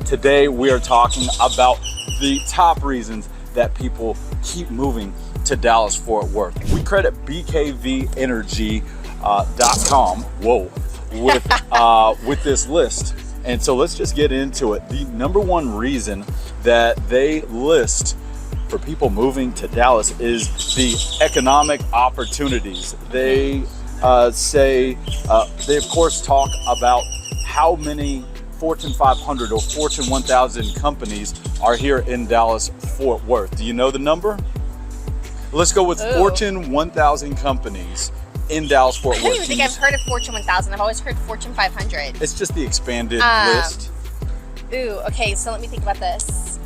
Today we are talking about the top reasons that people keep moving to Dallas-Fort Worth. We credit bkvenergy.com with this list. And so let's just get into it. The number one reason that they list for people moving to Dallas is the economic opportunities. They they of course talk about how many Fortune 500 or Fortune 1000 companies are here in Dallas-Fort Worth. Do you know the number? Let's go with Fortune 1000 companies in Dallas-Fort Worth. I don't even think I've heard of Fortune 1000. I've always heard Fortune 500. It's just the expanded list. Ooh, okay, so let me think about this.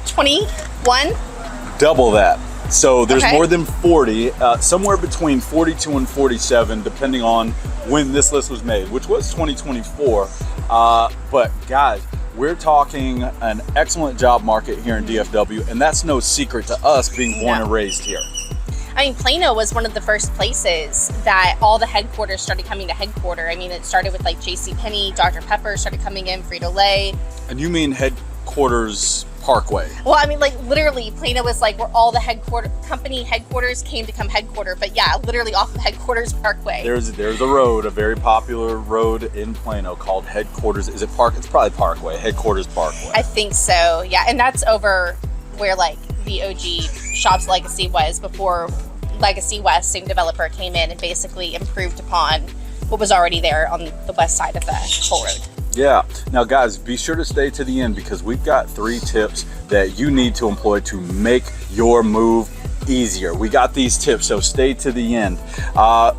21? Double that. So there's more than 40, somewhere between 42 and 47, depending on when this list was made, which was 2024. But guys, we're talking an excellent job market here in DFW, and that's no secret to us being born and raised here. I mean, Plano was one of the first places that all the headquarters started coming to headquarter. I mean, it started with like JCPenney, Dr. Pepper started coming in, Frito-Lay. And you mean headquarters Parkway? Well, I mean, like literally, Plano was like where all the company headquarters came to come headquarter. But yeah, literally off of Headquarters Parkway. There's a road, a very popular road in Plano called Headquarters. Is it Park? It's probably Parkway. Headquarters Parkway. I think so. Yeah, and that's over where like the OG Shops Legacy was before Legacy West, same developer, came in and basically improved upon what was already there on the west side of the whole road. Yeah. Now guys, be sure to stay to the end because we've got 3 tips that you need to employ to make your move easier. We got these tips, so stay to the end.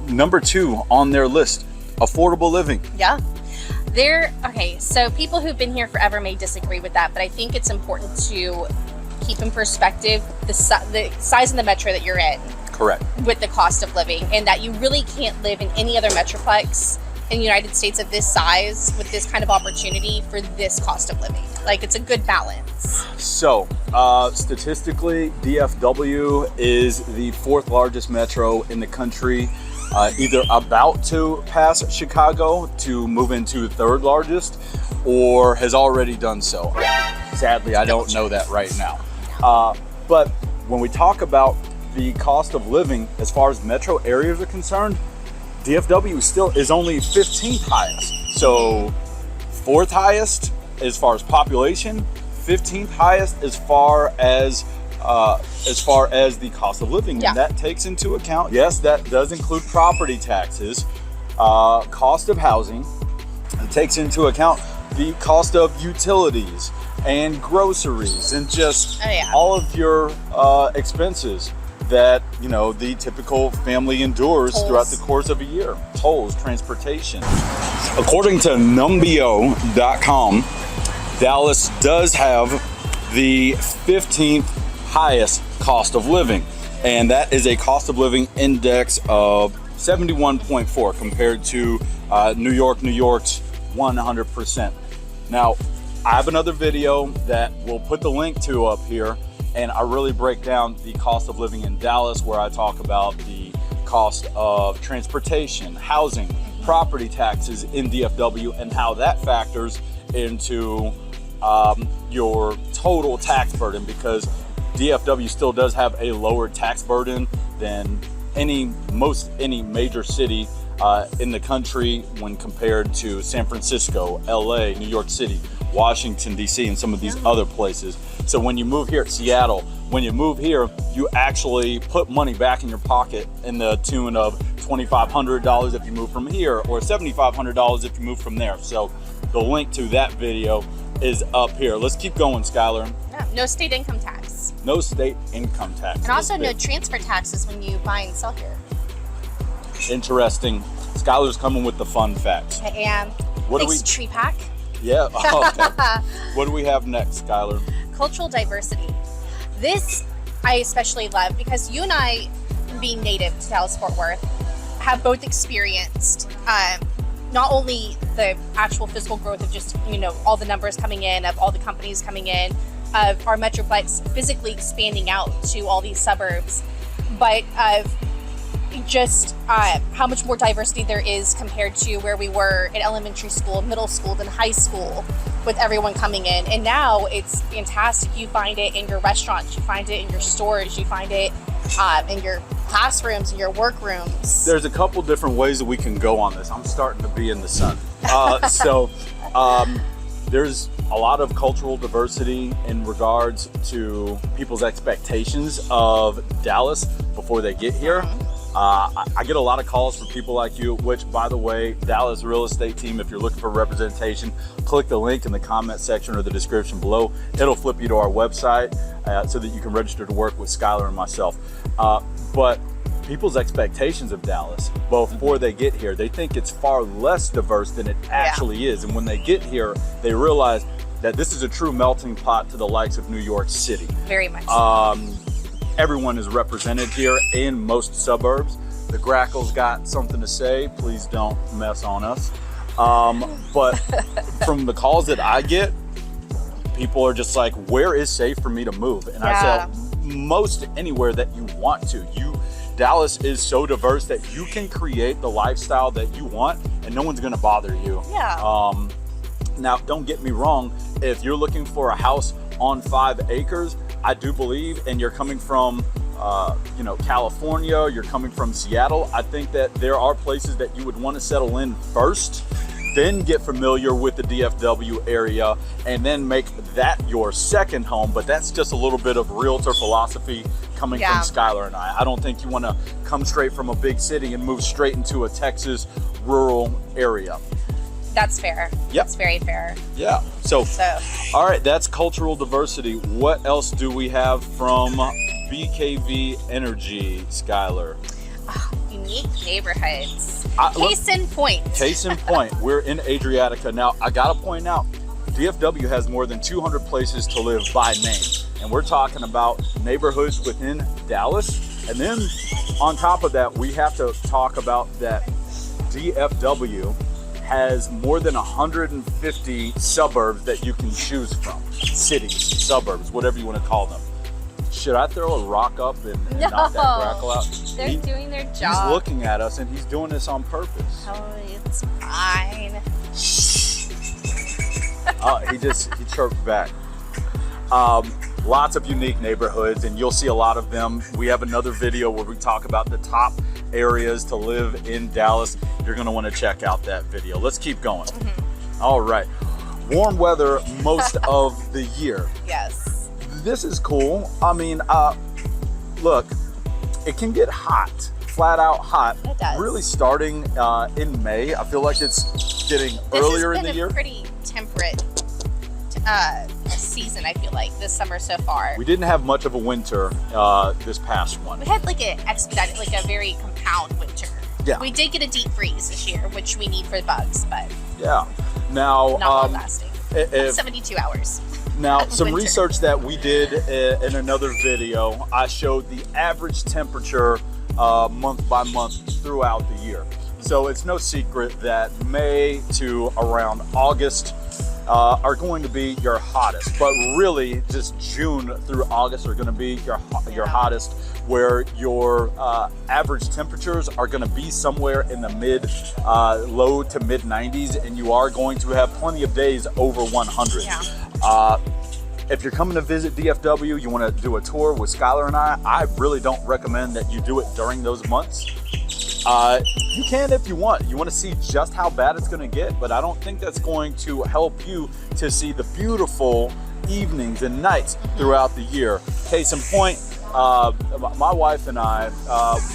Number 2 on their list, affordable living. Yeah. Okay, so people who've been here forever may disagree with that, but I think it's important to keep in perspective the size of the metro that you're in. Correct. With the cost of living, and that you really can't live in any other metroplex in the United States of this size with this kind of opportunity for this cost of living. Like, it's a good balance. So statistically, DFW is the 4th largest metro in the country, either about to pass Chicago to move into 3rd largest or has already done so. Sadly, I don't know that right now. But when we talk about the cost of living as far as metro areas are concerned, DFW still is only 15th highest. So 4th highest as far as population, 15th highest as far as the cost of living. Yeah. And that takes into account, yes, that does include property taxes, cost of housing. It takes into account the cost of utilities and groceries and just all of your expenses that, you know, the typical family endures throughout the course of a year. Tolls, transportation. According to Numbeo.com, Dallas does have the 15th highest cost of living, and that is a cost of living index of 71.4 compared to New York's 100%. Now, I have another video that we'll put the link to up here, and I really break down the cost of living in Dallas, where I talk about the cost of transportation, housing, property taxes in DFW, and how that factors into your total tax burden, because DFW still does have a lower tax burden than any major city in the country when compared to San Francisco, LA, New York City, Washington, DC, and some of these other places. So when you move here at Seattle, when you move here, you actually put money back in your pocket in the tune of $2,500 if you move from here, or $7,500 if you move from there. So the link to that video is up here. Let's keep going, Skylar. Yeah, no state income tax. No state income tax. And also no transfer taxes when you buy and sell here. Interesting. Skylar's coming with the fun facts. I am. Thanks, Tree Pack. Yeah. Okay. What do we have next, Skylar? Cultural diversity. This I especially love because you and I, being native to Dallas-Fort Worth, have both experienced not only the actual physical growth of just, you know, all the numbers coming in, of all the companies coming in, of our metroplex physically expanding out to all these suburbs, but of just how much more diversity there is compared to where we were in elementary school, middle school, then high school, with everyone coming in. And now it's fantastic. You find it in your restaurants, you find it in your stores, you find it in your classrooms, in your workrooms. There's a couple different ways that we can go on this. I'm starting to be in the sun. There's a lot of cultural diversity in regards to people's expectations of Dallas before they get here. I get a lot of calls from people like you, which, by the way, Dallas real estate team, if you're looking for representation, click the link in the comment section or the description below. It'll flip you to our website so that you can register to work with Skylar and myself. But people's expectations of Dallas before they get here, they think it's far less diverse than it actually is. And when they get here, they realize that this is a true melting pot to the likes of New York City. Very much. Everyone is represented here in most suburbs. The Grackle's got something to say. Please don't mess on us. But from the calls that I get, people are just like, where is safe for me to move? And I say, most anywhere that you want to. Dallas is so diverse that you can create the lifestyle that you want and no one's gonna bother you. Now, don't get me wrong, if you're looking for a house on 5 acres, I do believe, and you're coming from California, you're coming from Seattle, I think that there are places that you would want to settle in first, then get familiar with the DFW area, and then make that your second home. But that's just a little bit of realtor philosophy coming from Skylar and I. I don't think you want to come straight from a big city and move straight into a Texas rural area. That's fair. Yep. That's very fair. Yeah. So, all right, that's cultural diversity. What else do we have from BKV Energy, Skylar? Unique neighborhoods. Case in point, we're in Adriatica. Now, I gotta point out, DFW has more than 200 places to live by name. And we're talking about neighborhoods within Dallas. And then on top of that, we have to talk about that DFW has more than 150 suburbs that you can choose from. Cities, suburbs, whatever you want to call them. Should I throw a rock up and knock that grackle out? They're doing their job. He's looking at us and he's doing this on purpose. Oh, it's fine. He chirped back. Lots of unique neighborhoods, and you'll see a lot of them. We have another video where we talk about the top areas to live in Dallas. You're gonna wanna check out that video. Let's keep going. All right. Warm weather most of the year. Yes. This is cool. I mean, look, it can get hot, flat out hot. It does. Really starting in May. I feel like it's getting earlier in the year. This has been a pretty temperate season, I feel like, this summer so far. We didn't have much of a winter this past one. We had like an expedited, like a very compound winter. Yeah. We did get a deep freeze this year, which we need for the bugs, but yeah. Now, not long lasting. 72 hours. Now, some research that we did in another video, I showed the average temperature month by month throughout the year. So it's no secret that May to around August are going to be your hottest, but really just June through August are going to be your hottest, where your average temperatures are going to be somewhere in the low to mid 90s, and you are going to have plenty of days over 100. Yeah. If you're coming to visit DFW, you want to do a tour with Skylar and I really don't recommend that you do it during those months. You can if you want. You want to see just how bad it's going to get, but I don't think that's going to help you to see the beautiful evenings and nights throughout the year. Case in point, my wife and I,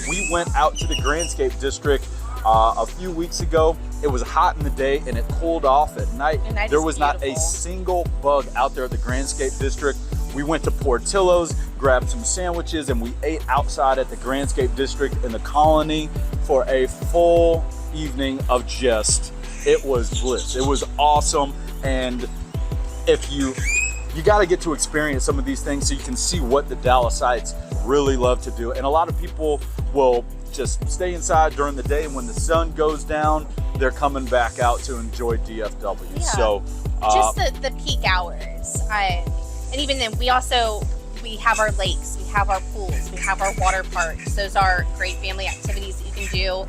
we went out to the Grandscape District a few weeks ago. It was hot in the day and it cooled off at night. There was not a single bug out there at the Grandscape District. We went to Portillo's, grabbed some sandwiches, and we ate outside at the Grandscape District in the Colony for a full evening of it was bliss. It was awesome. And if you got to get to experience some of these things so you can see what the Dallasites really love to do. And a lot of people will just stay inside during the day, and when the sun goes down, they're coming back out to enjoy DFW. Yeah. So just the peak hours. And even then, we We have our lakes, we have our pools, we have our water parks. Those are great family activities that you can do.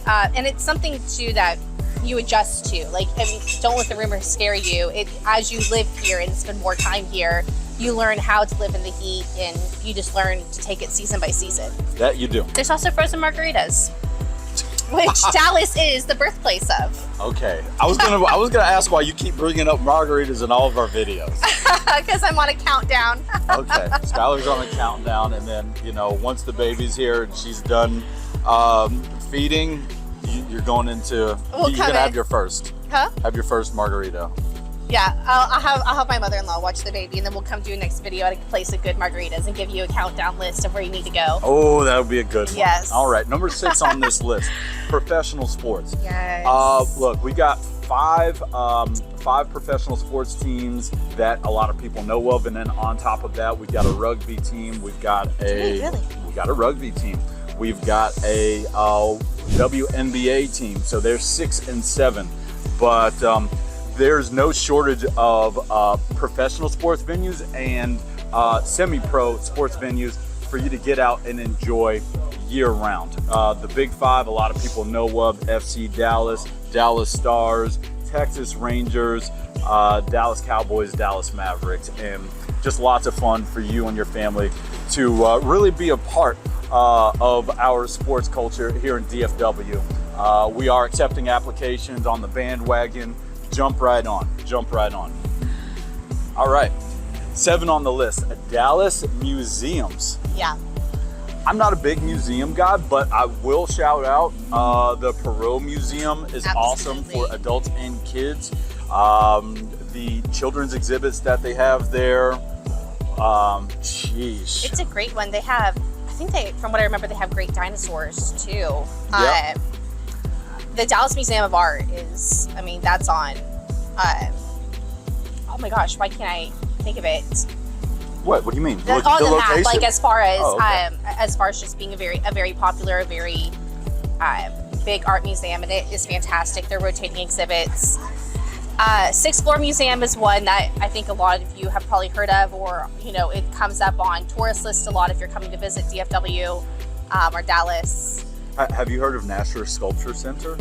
And it's something too that you adjust to. Like, I mean, don't let the rumors scare you. As you live here and spend more time here, you learn how to live in the heat, and you just learn to take it season by season. That you do. There's also frozen margaritas, which Dallas is the birthplace of. Okay, I was gonna ask why you keep bringing up margaritas in all of our videos. Because I'm on a countdown. Okay, Skylar's on a countdown, and then, you know, once the baby's here and she's done feeding, you're going into. You can have your first. Huh? Have your first margarita. Yeah, I'll have my mother-in-law watch the baby, and then we'll come do a next video at a place of good margaritas and give you a countdown list of where you need to go. Oh, that would be a good one. Yes. All right, number 6 on this list: professional sports. Yes. Look, we got five professional sports teams that a lot of people know of, and then on top of that, we've got a rugby team. We've got a rugby team. We've got a WNBA team. So they're 6 and 7, but there's no shortage of professional sports venues and semi-pro sports venues for you to get out and enjoy year-round. The Big Five, a lot of people know of: FC Dallas, Dallas Stars, Texas Rangers, Dallas Cowboys, Dallas Mavericks, and just lots of fun for you and your family to really be a part of our sports culture here in DFW. We are accepting applications on the bandwagon. Jump right on. All right, 7 on the list: Dallas museums. Yeah. I'm not a big museum guy, but I will shout out the Perot Museum is awesome for adults and kids. The children's exhibits that they have there, sheesh. It's a great one. They have, I think from what I remember, they have great dinosaurs too. Yep. The Dallas Museum of Art is, I mean, that's on, oh my gosh, why can't I think of it? What do you mean? On the map, location? like as far as as just being a very popular, a very big art museum, and it is fantastic. They're rotating exhibits. Sixth Floor Museum is one that I think a lot of you have probably heard of, or you know, it comes up on tourist lists a lot if you're coming to visit DFW or Dallas. Have you heard of Nasher Sculpture Center?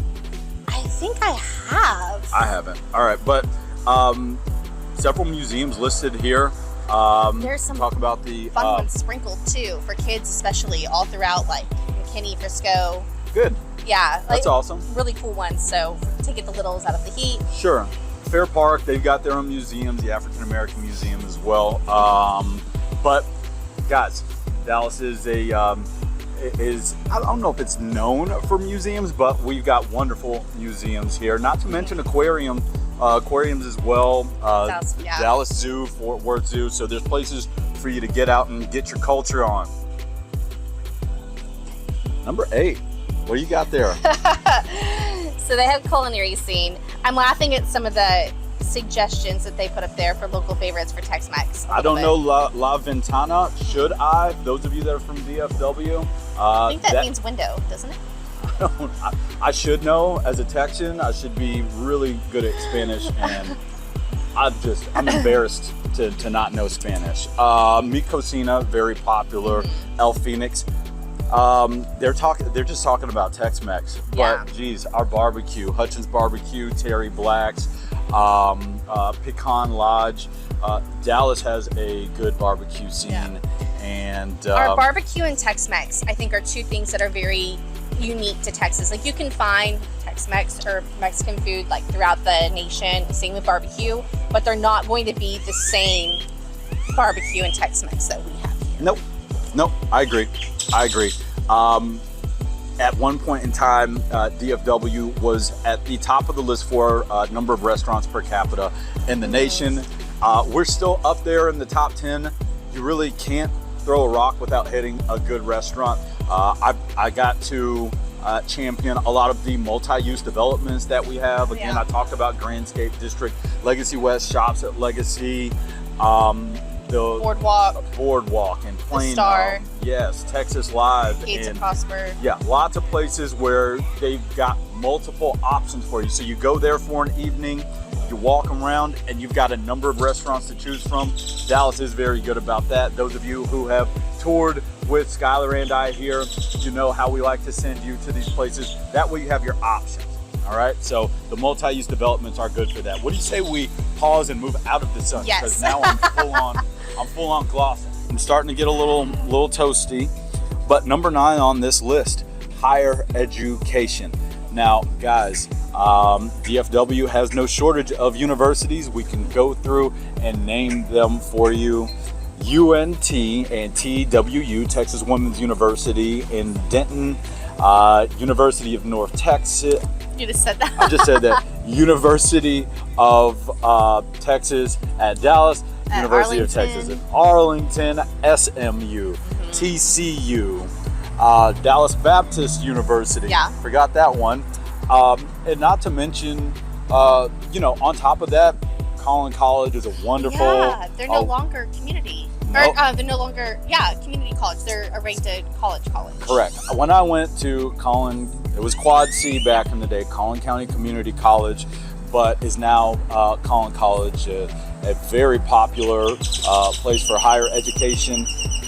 I think I have. I haven't. All right, but several museums listed here. There's some talk about the fun ones sprinkled too for kids, especially all throughout like McKinney, Frisco. Good. Yeah, that's awesome. Really cool ones. So to get the littles out of the heat. Sure. Fair Park, they've got their own museums, the African American Museum as well. But guys, Dallas is I don't know if it's known for museums, but we've got wonderful museums here. Not to mention aquariums as well. Dallas Zoo, Fort Worth Zoo. So there's places for you to get out and get your culture on. Number 8, what do you got there? So they have culinary scene. I'm laughing at some of the suggestions that they put up there for local favorites for Tex-Mex. I don't know La Ventana. Should I? Those of you that are from DFW. I think that means window, doesn't it? I should know. As a Texan, I should be really good at Spanish, and I'm embarrassed to not know Spanish. Mi Cocina, very popular. El Phoenix. They're just talking about Tex-Mex, but geez, our barbecue, Hutchins Barbecue, Terry Black's, Pecan Lodge. Dallas has a good barbecue scene, and our barbecue and Tex-Mex, I think, are two things that are very unique to Texas. Like, you can find Tex-Mex or Mexican food like throughout the nation, same with barbecue, but they're not going to be the same barbecue and Tex-Mex that we have here. Nope, I agree. At one point in time, DFW was at the top of the list for number of restaurants per capita in the nation. We're still up there in the top 10. You really can't throw a rock without hitting a good restaurant. I got to champion a lot of the multi-use developments that we have. Again, I talked about Grandscape District, Legacy West Shops at Legacy, the Boardwalk and Plano. The Star. Yes, Texas Live. Gates of Prosper. Yeah, lots of places where they've got multiple options for you. So you go there for an evening, You walk around and you've got a number of restaurants to choose from. Dallas is very good about that. Those of you who have toured with Skylar and I here, you know how we like to send you to these places. That way you have your options. All right, so the multi-use developments are good for that. What do you say we pause and move out of the sun? Yes. Because now I'm full on glossing. I'm starting to get a little toasty. But number 9 on this list, higher education. Now, guys, DFW has no shortage of universities. We can go through and name them for you. UNT and TWU, Texas Women's University in Denton, University of North Texas. You just said that. I just said that. University of Texas at Dallas, at University Arlington. of Texas at Arlington, SMU, TCU, Dallas Baptist University. Yeah. Forgot that one. And not to mention, on top of that, Collin College is a wonderful. Yeah, they're no longer community. Nope. Or they're no longer, community college. They're a ranked college. Correct. When I went to Collin, it was Quad C back in the day, Collin County Community College, but is now Collin College, a very popular place for higher education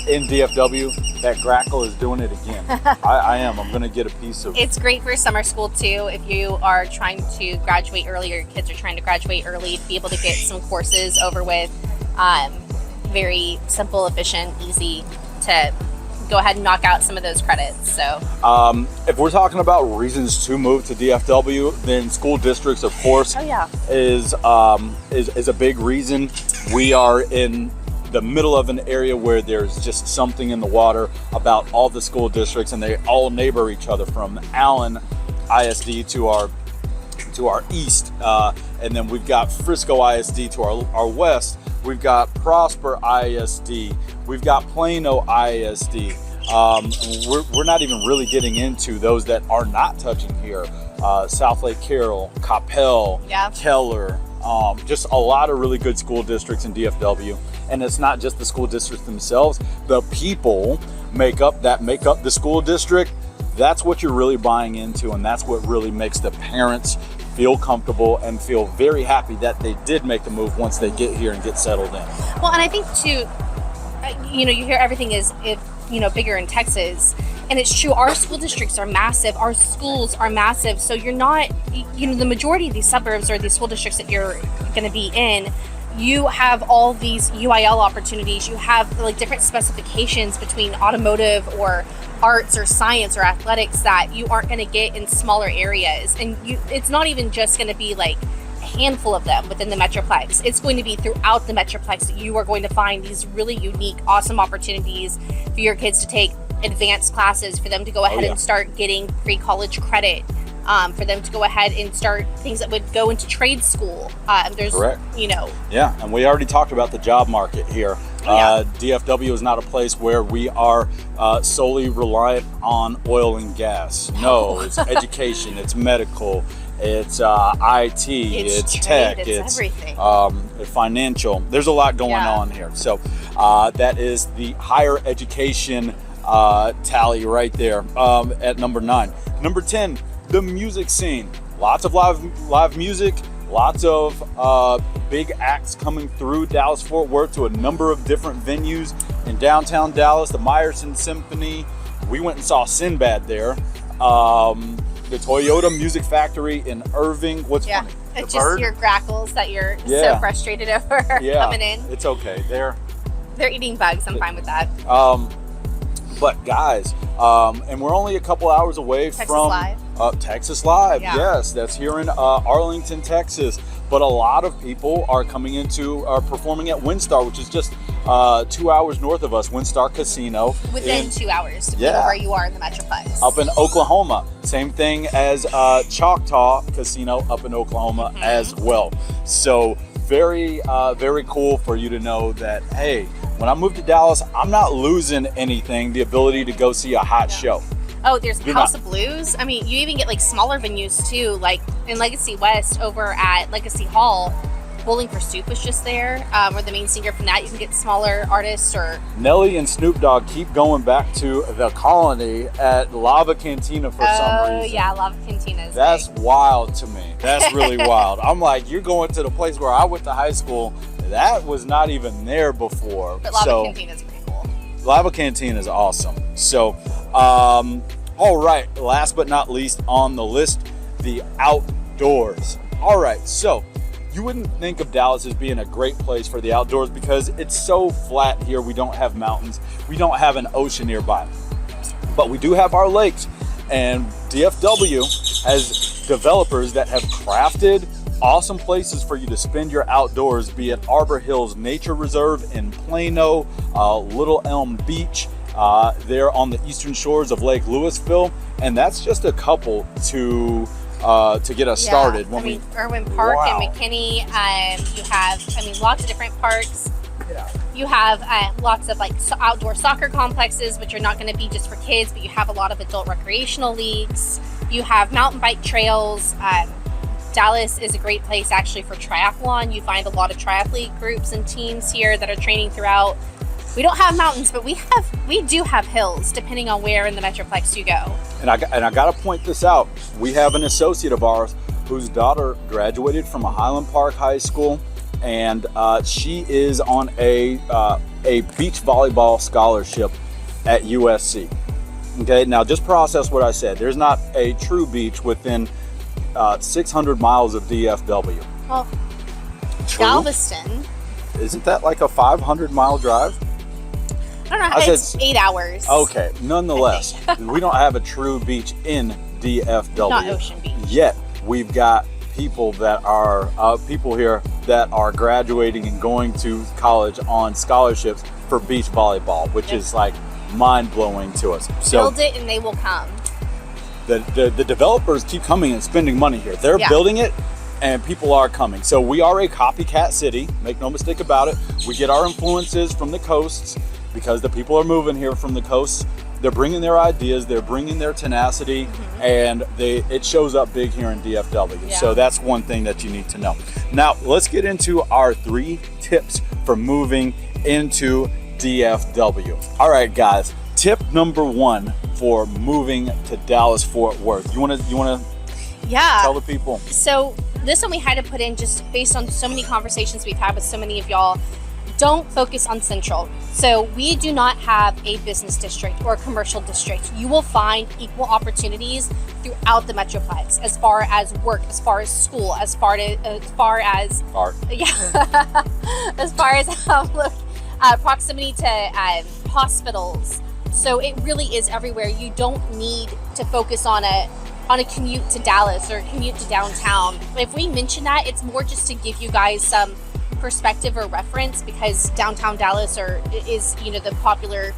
in DFW. That Grackle is doing it again. I am. I'm going to get a piece of. It's great for summer school too. If you are trying to graduate early, or your kids are trying to graduate early, to be able to get some courses over with. Very simple, efficient, easy to go ahead and knock out some of those credits. So if we're talking about reasons to move to DFW, then school districts, of course, is a big reason. We are in the middle of an area where there's just something in the water about all the school districts, and they all neighbor each other, from Allen ISD to our east, and then we've got Frisco ISD to our west. We've got Prosper ISD. We've got Plano ISD. We're not even really getting into those that are not touching here. South Lake Carroll, Coppell, Keller. Just a lot of really good school districts in DFW. And it's not just the school districts themselves. The people make up the school district. That's what you're really buying into, and that's what really makes the parents feel comfortable and feel very happy that they did make the move once they get here and get settled in. Well, and I think too, you hear everything is bigger in Texas, and it's true. Our school districts are massive. Our schools are massive. So you're not, the majority of these suburbs or these school districts that you're going to be in, you have all these UIL opportunities. You have like different specifications between automotive or arts or science or athletics that you aren't going to get in smaller areas. And it's not even just going to be like a handful of them within the Metroplex. It's going to be throughout the Metroplex that you are going to find these really unique, awesome opportunities for your kids to take advanced classes, for them to go ahead and start getting pre-college credit, for them to go ahead and start things that would go into trade school. Correct. Yeah, and we already talked about the job market here. DFW is not a place where we are solely reliant on oil and gas. No, it's education, it's medical, it's IT, it's trade, tech, it's everything. Financial. There's a lot going on here. So that is the higher education tally right there at number 9. Number 10, the music scene. Lots of live music. Lots of big acts coming through Dallas-Fort Worth to a number of different venues in downtown Dallas. The Meyerson Symphony. We went and saw Sinbad there. The Toyota Music Factory in Irving. What's funny? It's just your grackles that you're so frustrated over coming in. It's okay. They're eating bugs. I'm fine with that. But guys, and we're only a couple hours away from Texas Live. Yes, that's here in Arlington, Texas. But a lot of people are coming performing at WinStar, which is just 2 hours north of us. WinStar Casino. Within 2 hours, depending on where you are in the Metroplex. Up in Oklahoma. Same thing as Choctaw Casino up in Oklahoma as well. So very, very cool for you to know that, hey, when I moved to Dallas, I'm not losing anything, the ability to go see a hot show. Oh, there's House of Blues. I mean, you even get like smaller venues too, like in Legacy West over at Legacy Hall. Bowling for Soup was just there, or the main singer from that. You can get smaller artists or... Nelly and Snoop Dogg keep going back to the Colony at Lava Cantina for some reason. Oh, yeah, Lava Cantina is That's big. wild to me. That's really wild. I'm like, you're going to the place where I went to high school. That was not even there before. But Lava Cantina is pretty cool. Lava Cantina is awesome. So, all right, last but not least on the list, the outdoors. All right, so you wouldn't think of Dallas as being a great place for the outdoors because it's so flat here. We don't have mountains. We don't have an ocean nearby. But we do have our lakes. And DFW has developers that have crafted awesome places for you to spend your outdoors, be it Arbor Hills Nature Reserve in Plano, Little Elm Beach, there on the eastern shores of Lake Louisville. And that's just a couple to get us started. Irwin Park and McKinney, you have, lots of different parks. Yeah. You have lots of outdoor soccer complexes, which are not going to be just for kids, but you have a lot of adult recreational leagues. You have mountain bike trails. Dallas is a great place actually for triathlon. You find a lot of triathlete groups and teams here that are training throughout. We don't have mountains, but we do have hills, depending on where in the Metroplex you go. And I got to point this out. We have an associate of ours whose daughter graduated from a Highland Park High School, and she is on a beach volleyball scholarship at USC. Okay, now just process what I said. There's not a true beach within 600 miles of DFW. Well, True? Galveston. Isn't that like a 500-mile drive? I don't know how it's 8 hours. Okay, nonetheless, we don't have a true beach in DFW. Not Ocean Beach. Yet we've got people that are people here that are graduating and going to college on scholarships for beach volleyball, which is like mind-blowing to us. So build it and they will come. the developers keep coming and spending money here. They're building it and people are coming. So we are a copycat city, make no mistake about it. We get our influences from the coasts because the people are moving here from the coasts. They're bringing their ideas, they're bringing their tenacity, and it shows up big here in DFW. So that's one thing that you need to know. Now, let's get into our 3 tips for moving into DFW. All right, guys, tip number 1 for moving to Dallas-Fort Worth. You wanna tell the people? So this one we had to put in just based on so many conversations we've had with so many of y'all. Don't focus on Central. So we do not have a business district or a commercial district. You will find equal opportunities throughout the Metroplex, as far as work, as far as school, as far as Art. as far as proximity to hospitals. So it really is everywhere. You don't need to focus on a commute to Dallas or a commute to downtown. If we mention that, it's more just to give you guys some perspective or reference, because downtown Dallas is the popular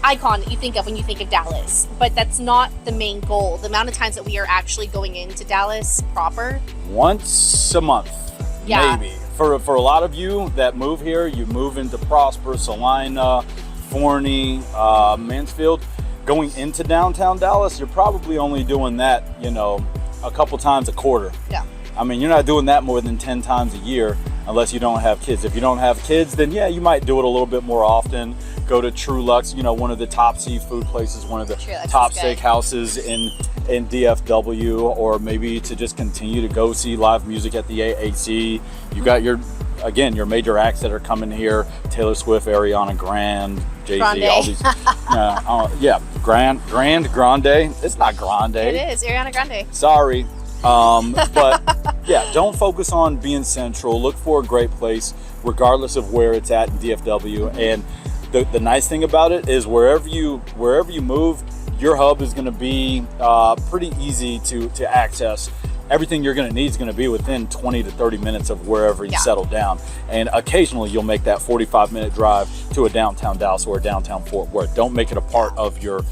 icon that you think of when you think of Dallas, but that's not the main goal. The amount of times that we are actually going into Dallas proper, once a month, maybe. For a lot of you that move here, you move into Prosper, Salina, Forney, Mansfield. Going into downtown Dallas, you're probably only doing that, a couple times a quarter. Yeah. I mean, you're not doing that more than 10 times a year unless you don't have kids. If you don't have kids, then you might do it a little bit more often. Go to True Lux, one of the top seafood places, one of the top steakhouses in DFW, or maybe to just continue to go see live music at the AAC. You got your major acts that are coming here: Taylor Swift, Ariana Grande, Jay-Z, all these. Grande. It's not Grande. It is Ariana Grande. Sorry. But don't focus on being central. Look for a great place regardless of where it's at in DFW. And the nice thing about it is wherever you move, your hub is going to be pretty easy to access. Everything you're going to need is going to be within 20 to 30 minutes of wherever you settle down. And occasionally you'll make that 45-minute drive to a downtown Dallas or a downtown Fort Worth. Don't make it a part of your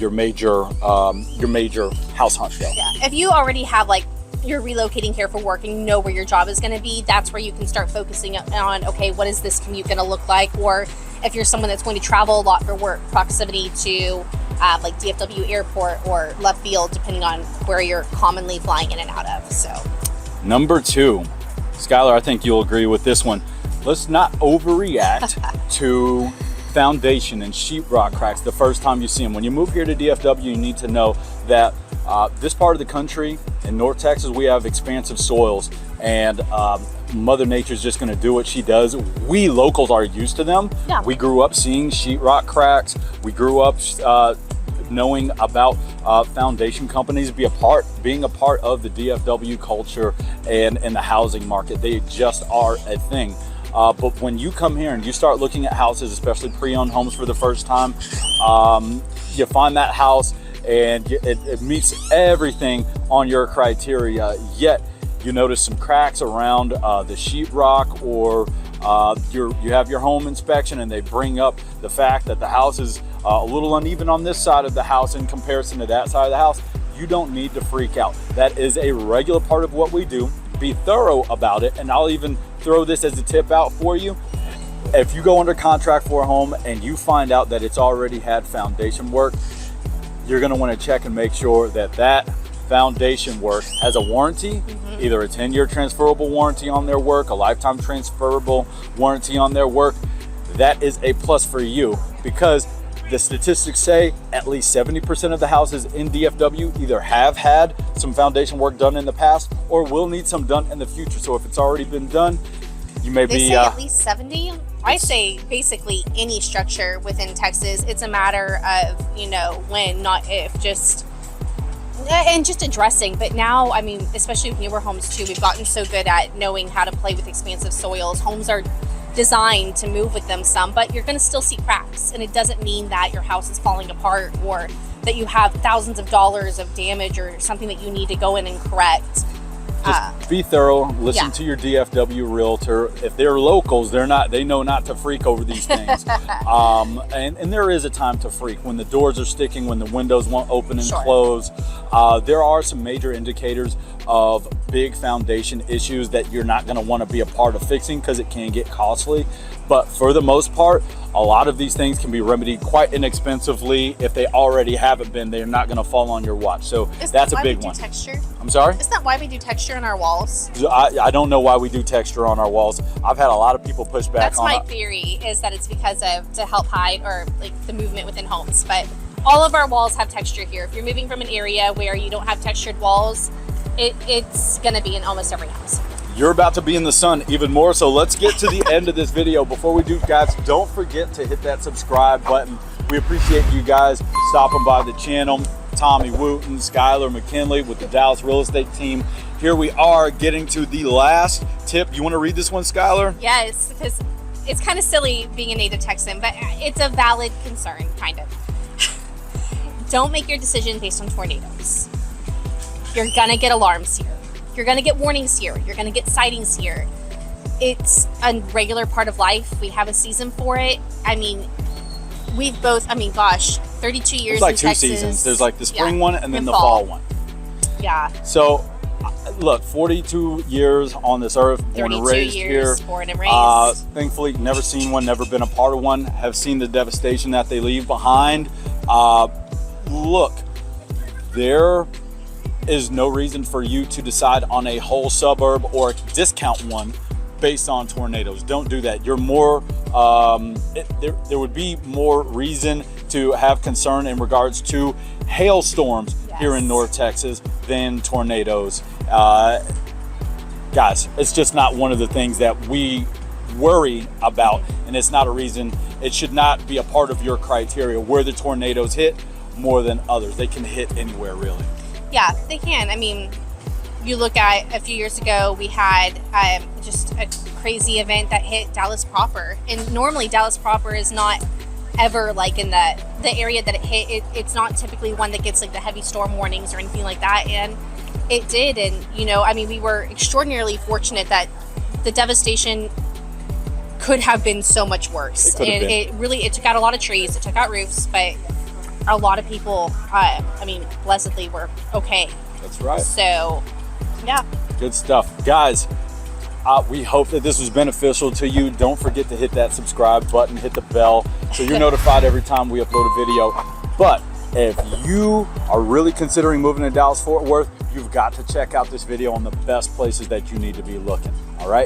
major house hunt show. Yeah. If you already have you're relocating here for work and you know where your job is going to be, that's where you can start focusing on, okay, what is this commute going to look like? Or if you're someone that's going to travel a lot for work, proximity to DFW Airport or left field, depending on where you're commonly flying in and out of. So number 2, Skylar, I think you'll agree with this one. Let's not overreact to foundation and sheetrock cracks the first time you see them. When you move here to DFW, you need to know that this part of the country, in North Texas, we have expansive soils, and Mother Nature's just gonna do what she does. We locals are used to them. Yeah. We grew up seeing sheetrock cracks. We grew up knowing about foundation companies, being a part of the DFW culture and the housing market. They just are a thing. But when you come here and you start looking at houses, especially pre-owned homes for the first time, you find that house and it meets everything on your criteria, yet you notice some cracks around the sheetrock, or you have your home inspection and they bring up the fact that the house is a little uneven on this side of the house in comparison to that side of the house. You don't need to freak out. That is a regular part of what we do. Be thorough about it, and I'll even throw this as a tip out for you. If you go under contract for a home and you find out that it's already had foundation work, you're going to want to check and make sure that that foundation work has a warranty, either a 10-year transferable warranty on their work, a lifetime transferable warranty on their work. That is a plus for you, because the statistics say at least 70% of the houses in DFW either have had some foundation work done in the past or will need some done in the future. So if it's already been done, you may They be... say at least 70. I say basically any structure within Texas. It's a matter of, when, not if, just addressing. But now, I mean, especially with newer homes too, we've gotten so good at knowing how to play with expansive soils. Homes are designed to move with them some, but you're going to still see cracks, and it doesn't mean that your house is falling apart or that you have thousands of dollars of damage or something that you need to go in and correct. Just be thorough. Listen to your DFW realtor. If they're locals, they know not to freak over these things. And there is a time to freak when the doors are sticking, when the windows won't open and close. There are some major indicators of big foundation issues that you're not going to want to be a part of fixing, because it can get costly. But for the most part, a lot of these things can be remedied quite inexpensively. If they already haven't been, they're not going to fall on your watch. So that's a big one. Texture? I'm sorry? Isn't that why we do texture on our walls? I don't know why we do texture on our walls. I've had a lot of people push back That's on my theory, is that it's because of to help hide or like the movement within homes. But all of our walls have texture here. If you're moving from an area where you don't have textured walls, it's going to be in almost every house. You're about to be in the sun even more, so let's get to the end of this video. Before we do, guys, don't forget to hit that subscribe button. We appreciate you guys stopping by the channel. Tommy Wooten, Skylar McKinney with the Dallas real estate team. Here we are getting to the last tip. You want to read this one, Skylar? Yes, because it's kind of silly being a native Texan, but it's a valid concern, kind of. Don't make your decision based on tornadoes. You're gonna get alarms here. You're gonna get warnings here. You're gonna get sightings here. It's a regular part of life. We have a season for it. I mean, we've both, 32 years There's like in two Texas. seasons. There's like the spring one and then the fall one. Yeah. So, look, 42 years on this earth, born and 32 raised years, here. born and raised. Thankfully, never seen one, never been a part of one, have seen the devastation that they leave behind. Look, there is no reason for you to decide on a whole suburb or discount one based on tornadoes. Don't do that. You're more, there would be more reason to have concern in regards to hailstorms here in North Texas than tornadoes. Guys, it's just not one of the things that we worry about, and it's not a reason. It should not be a part of your criteria where the tornadoes hit more than others. They can hit anywhere, really. Yeah, they can. I mean, you look at a few years ago, we had just a crazy event that hit Dallas proper. And normally Dallas proper is not ever like in the area that it hit. It's not typically one that gets like the heavy storm warnings or anything like that. And it did. And, we were extraordinarily fortunate that the devastation could have been so much worse. It took out a lot of trees. It took out roofs, but a lot of people, blessedly were okay. That's right. So, yeah. Good stuff. Guys, we hope that this was beneficial to you. Don't forget to hit that subscribe button, hit the bell, so you're notified every time we upload a video. But If you are really considering moving to Dallas-Fort Worth, you've got to check out this video on the best places that you need to be looking, all right?